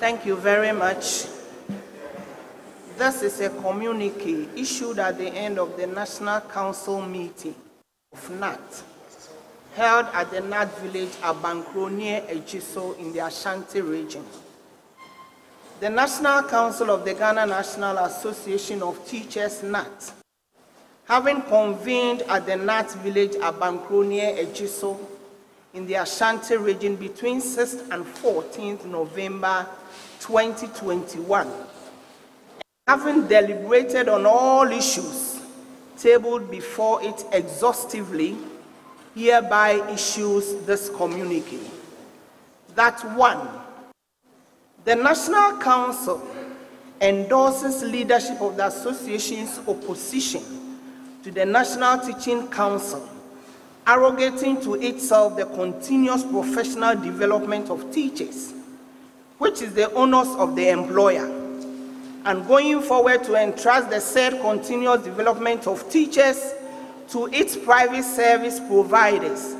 Thank you very much. This is a communique issued at the end of the National Council meeting of GNAT, held at the GNAT village Abankro near Ejiso in the Ashanti region. The National Council of the Ghana National Association of Teachers, GNAT, having convened at the GNAT village Abankro near Ejiso in the Ashanti region between 6th and 14th November 2021, having deliberated on all issues tabled before it exhaustively, hereby issues this communique. That 1, the National Council endorses leadership of the association's opposition to the National Teaching Council, arrogating to itself the continuous professional development of teachers, which is the onus of the employer, and going forward to entrust the said continuous development of teachers to its private service providers,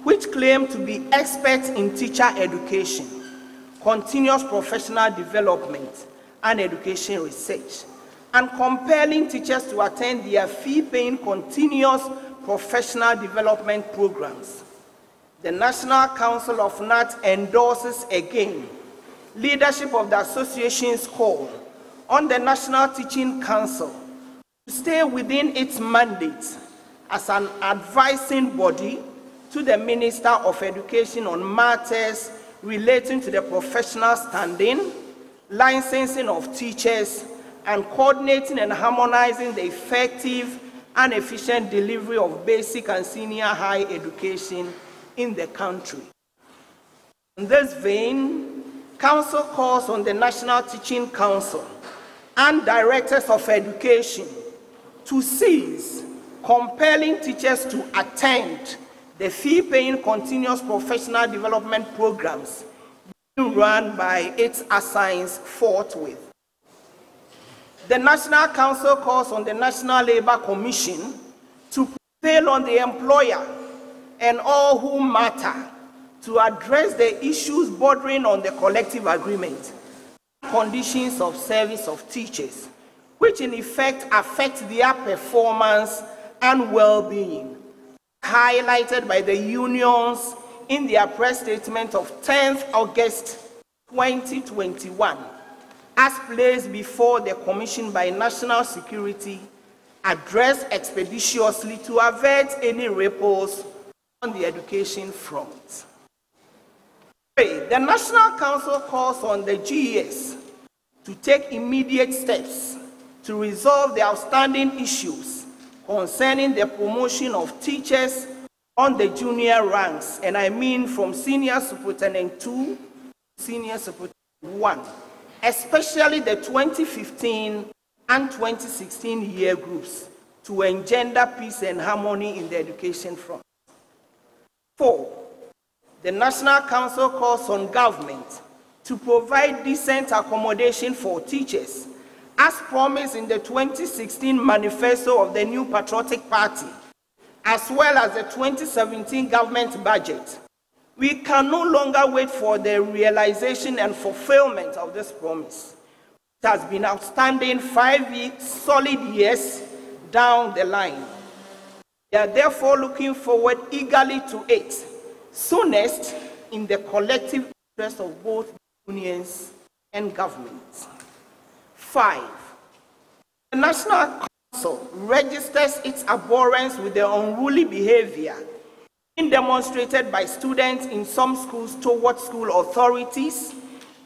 which claim to be experts in teacher education, continuous professional development, and education research, and compelling teachers to attend their fee-paying continuous professional development programs. The National Council of GNAT endorses again leadership of the association's call on the National Teaching Council to stay within its mandate as an advising body to the Minister of Education on matters relating to the professional standing, licensing of teachers, and coordinating and harmonizing the effective and efficient delivery of basic and senior high education in the country. In this vein, Council calls on the National Teaching Council and Directors of Education to cease compelling teachers to attend the fee-paying continuous professional development programs being run by its assigns forthwith. The National Council calls on the National Labour Commission to prevail on the employer and all who matter to address the issues bordering on the collective agreement, conditions of service of teachers, which in effect affect their performance and well-being, highlighted by the unions in their press statement of 10th August 2021, as placed before the Commission by National Security, addressed expeditiously to avert any ripples on the education front. The National Council calls on the GES to take immediate steps to resolve the outstanding issues concerning the promotion of teachers on the junior ranks, and I mean from Senior Superintendent 2 to Senior Superintendent 1, especially the 2015 and 2016 year groups, to engender peace and harmony in the education front. 4, the National Council calls on government to provide decent accommodation for teachers, as promised in the 2016 manifesto of the New Patriotic Party, as well as the 2017 government budget. We can no longer wait for the realization and fulfillment of this promise. It has been outstanding 5 solid years down the line. We are therefore looking forward eagerly to it, soonest in the collective interest of both unions and governments. 5, the National Council registers its abhorrence with the unruly behavior being demonstrated by students in some schools towards school authorities,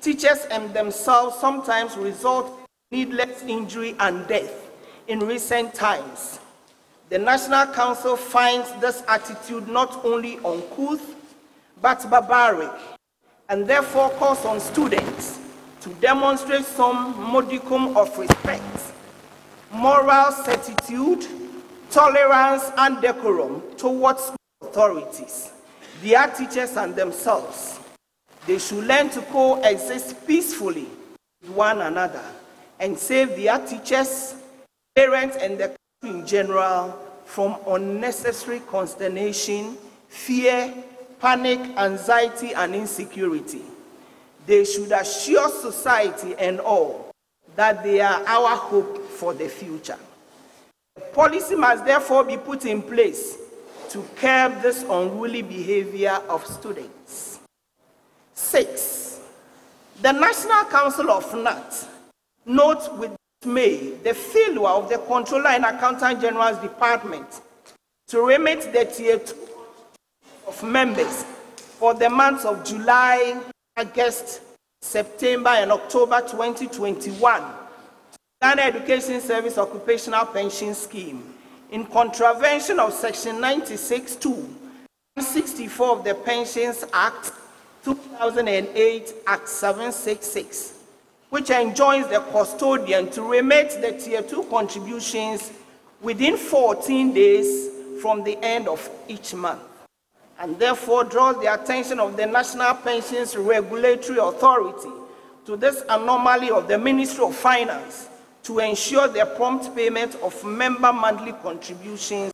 teachers, and themselves, sometimes result in needless injury and death in recent times. The National Council finds this attitude not only uncouth, but barbaric, and therefore calls on students to demonstrate some modicum of respect, moral certitude, tolerance, and decorum towards school authorities, their teachers, and themselves. They should learn to coexist peacefully with one another and save their teachers, parents, and the country in general from unnecessary consternation, fear, panic, anxiety, and insecurity. They should assure society and all that they are our hope for the future. Policy must therefore be put in place to curb this unruly behavior of students. 6. The National Council of GNAT notes with dismay the failure of the Comptroller and Accountant General's Department to remit the Tier 2 of members for the months of July, August, September, and October 2021 to Ghana Education Service Occupational Pension Scheme in contravention of Section 96(2) and 64 of the Pensions Act 2008, Act 766, which enjoins the custodian to remit the Tier 2 contributions within 14 days from the end of each month, and therefore draws the attention of the National Pensions Regulatory Authority to this anomaly of the Ministry of Finance to ensure the prompt payment of member monthly contributions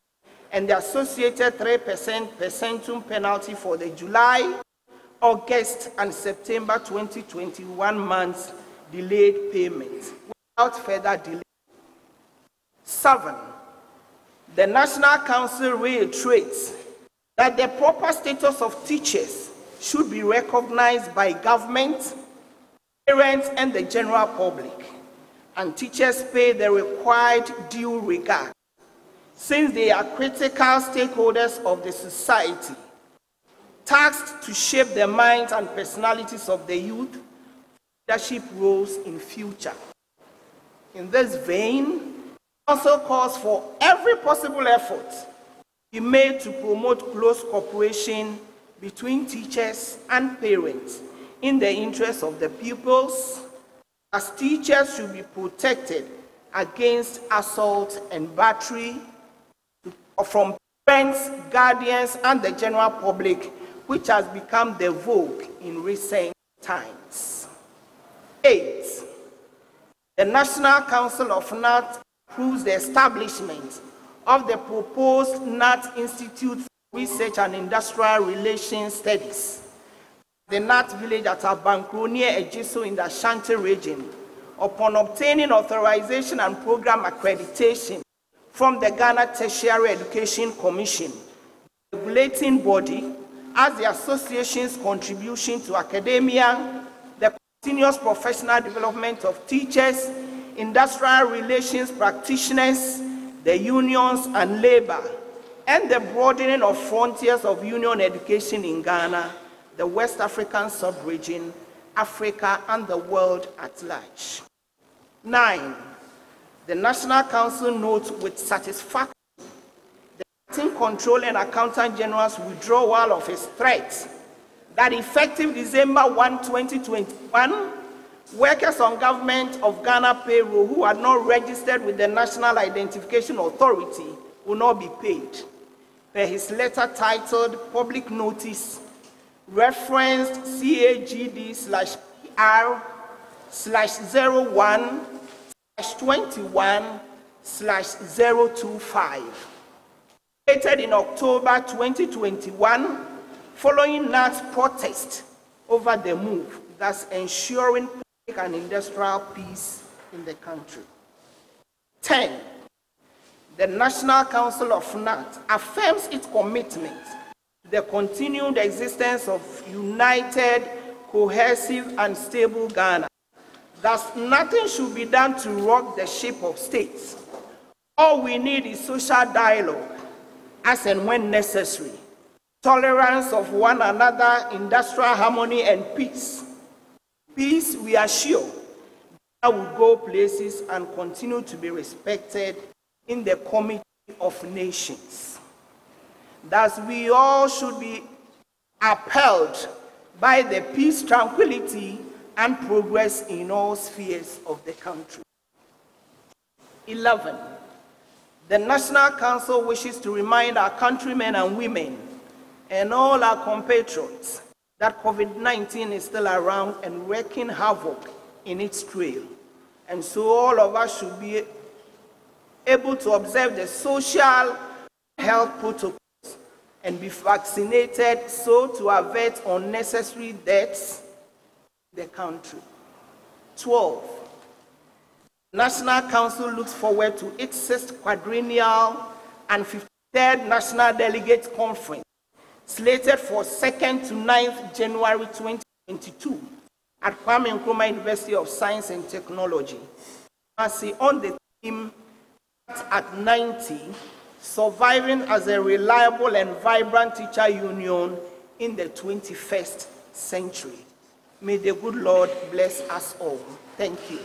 and the associated 3% percentum penalty for the July, August, and September 2021 months delayed payments without further delay. 7. The National Council reiterates that the proper status of teachers should be recognized by government, parents, and the general public, and teachers pay the required due regard, since they are critical stakeholders of the society, tasked to shape the minds and personalities of the youth, leadership roles in future. In this vein, also calls for every possible effort to be made to promote close cooperation between teachers and parents in the interest of the pupils, as teachers should be protected against assault and battery from parents, guardians, and the general public, which has become the vogue in recent times. 8. The National Council of GNAT approves the establishment of the proposed GNAT Institute for Research and Industrial Relations Studies, the GNAT village at Abankro near Ejiso in the Ashanti region, upon obtaining authorization and program accreditation from the Ghana Tertiary Education Commission, the regulating body, as the association's contribution to academia, the continuous professional development of teachers, industrial relations practitioners, the unions and labor, and the broadening of frontiers of union education in Ghana, the West African sub-region, Africa, and the world at large. 9. The National Council notes with satisfaction the Acting Controller and Accountant General's withdrawal of his threat that effective December 1, 2021, workers on Government of Ghana payroll who are not registered with the National Identification Authority will not be paid, per his letter titled Public Notice, referenced CAGD/PR/01/21/025, dated in October 2021, following NAT's protest over the move, thus ensuring public and industrial peace in the country. 10. The National Council of GNAT affirms its commitment to the continued existence of united, cohesive, and stable Ghana. Thus, nothing should be done to rock the ship of states. All we need is social dialogue, as and when necessary, tolerance of one another, industrial harmony, and peace. Peace, we are sure, Ghana will go places and continue to be respected in the Committee of Nations. Thus, we all should be upheld by the peace, tranquility, and progress in all spheres of the country. 11. The National Council wishes to remind our countrymen and women and all our compatriots that COVID-19 is still around and wreaking havoc in its trail. And so all of us should be able to observe the social health protocols and be vaccinated so to avert unnecessary deaths, the country. 12. National Council looks forward to its 6th quadrennial and 53rd National Delegate Conference, slated for 2nd to 9th January 2022 at Kwame Nkrumah University of Science and Technology. On the theme at 90, surviving as a reliable and vibrant teacher union in the 21st century. May the good Lord bless us all. Thank you.